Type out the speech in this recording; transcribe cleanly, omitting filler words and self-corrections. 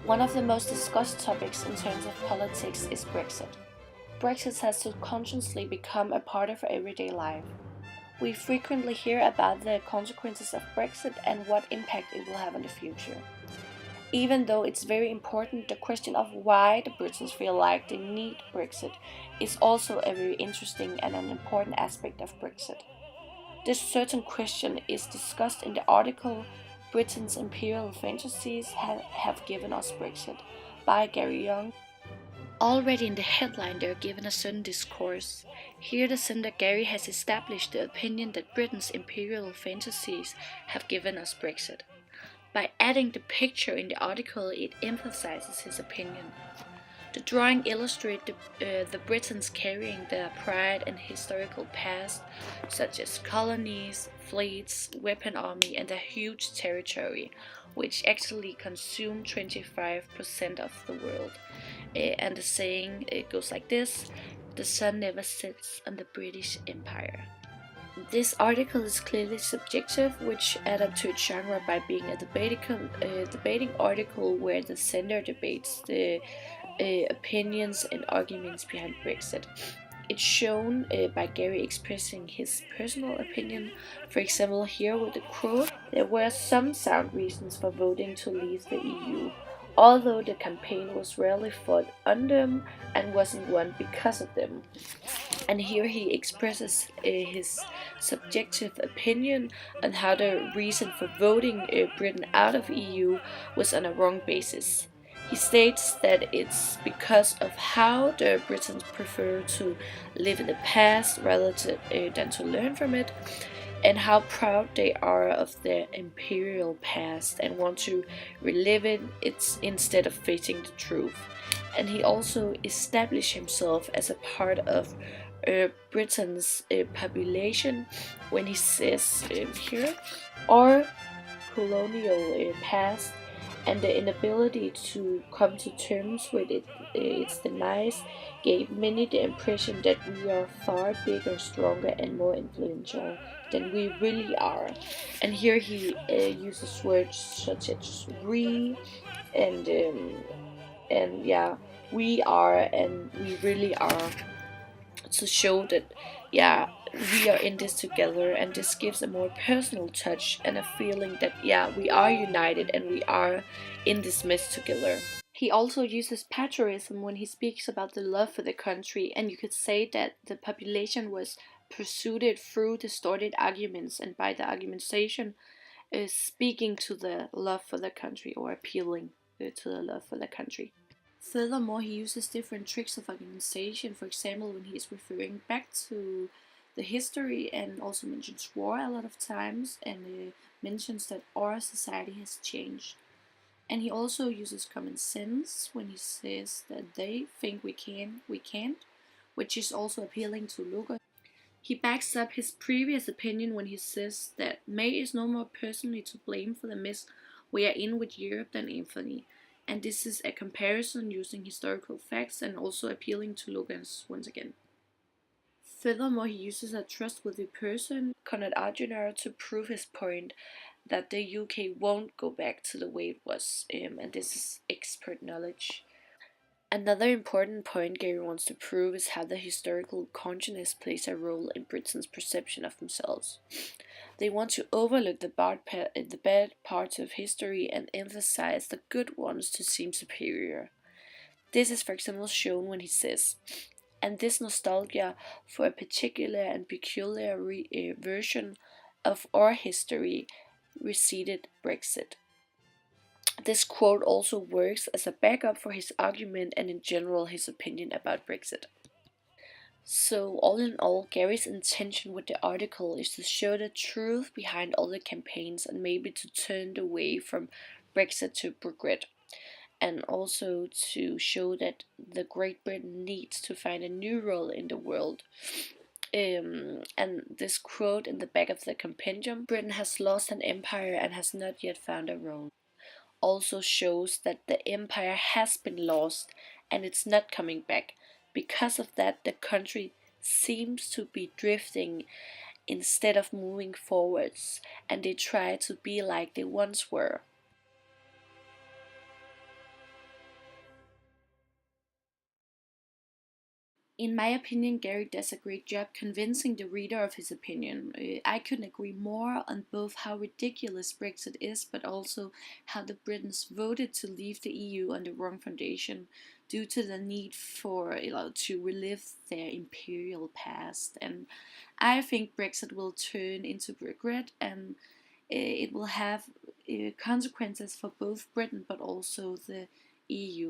One of the most discussed topics in terms of politics is Brexit. Brexit has subconsciously become a part of our everyday life. We frequently hear about the consequences of Brexit and what impact it will have on the future. Even though it's very important, the question of why the Britons feel like they need Brexit is also a very interesting and an important aspect of Brexit. This certain question is discussed in the article Britain's Imperial Fantasies have given us Brexit by Gary Young. Already in the headline, they are given a certain discourse. Here, the sender Gary has established the opinion that Britain's imperial fantasies have given us Brexit. By adding the picture in the article, it emphasizes his opinion. The drawing illustrates the Britons carrying their pride and historical past, such as colonies, fleets, weapon army, and a huge territory, which actually consume 25% of the world. And the saying it goes like this: the sun never sets on the British Empire. This article is clearly subjective, which adds up to its genre by being a debating article where the sender debates the opinions and arguments behind Brexit. It's shown by Gary expressing his personal opinion. For example, here with the quote, there were some sound reasons for voting to leave the EU, although the campaign was rarely fought on them and wasn't won because of them. And here he expresses his subjective opinion on how the reason for voting Britain out of EU was on a wrong basis. He states that it's because of how the Britons prefer to live in the past rather than to learn from it, and how proud they are of their imperial past and want to relive it instead of facing the truth. And he also established himself as a part of Britain's population when he says here, our colonial past and the inability to come to terms with its demise gave many the impression that we are far bigger, stronger, and more influential than we really are. And here he uses words such as we and yeah, we are and we really are, to show that yeah, we are in this together, and this gives a more personal touch and a feeling that yeah, we are united and we are in this mess together. He also uses patriotism when he speaks about the love for the country, and you could say that the population was pursued through distorted arguments and by the argumentation is speaking to the love for the country or appealing to the love for the country. Furthermore, he uses different tricks of organization, for example, when he is referring back to the history and also mentions war a lot of times and mentions that our society has changed. And he also uses common sense when he says that they think we can, we can't, which is also appealing to Luca. He backs up his previous opinion when he says that May is no more personally to blame for the mess we are in with Europe than Anthony. And this is a comparison using historical facts and also appealing to Logans once again. Furthermore, he uses a trustworthy person, Conrad Arjuna, to prove his point that the UK won't go back to the way it was, and this is expert knowledge. Another important point Gary wants to prove is how the historical consciousness plays a role in Britain's perception of themselves. They want to overlook the bad parts of history and emphasize the good ones to seem superior. This is, for example, shown when he says, and this nostalgia for a particular and peculiar version of our history receded Brexit. This quote also works as a backup for his argument and in general his opinion about Brexit. So, all in all, Gary's intention with the article is to show the truth behind all the campaigns and maybe to turn the way from Brexit to regret, and also to show that the Great Britain needs to find a new role in the world. And this quote in the back of the compendium, Britain has lost an empire and has not yet found a role, also shows that the empire has been lost and it's not coming back. Because of that, the country seems to be drifting instead of moving forwards, and they try to be like they once were. In my opinion, Gary does a great job convincing the reader of his opinion. I couldn't agree more on both how ridiculous Brexit is, but also how the Britons voted to leave the EU on the wrong foundation due to the need for to relive their imperial past. And I think Brexit will turn into regret, and it will have consequences for both Britain but also the EU.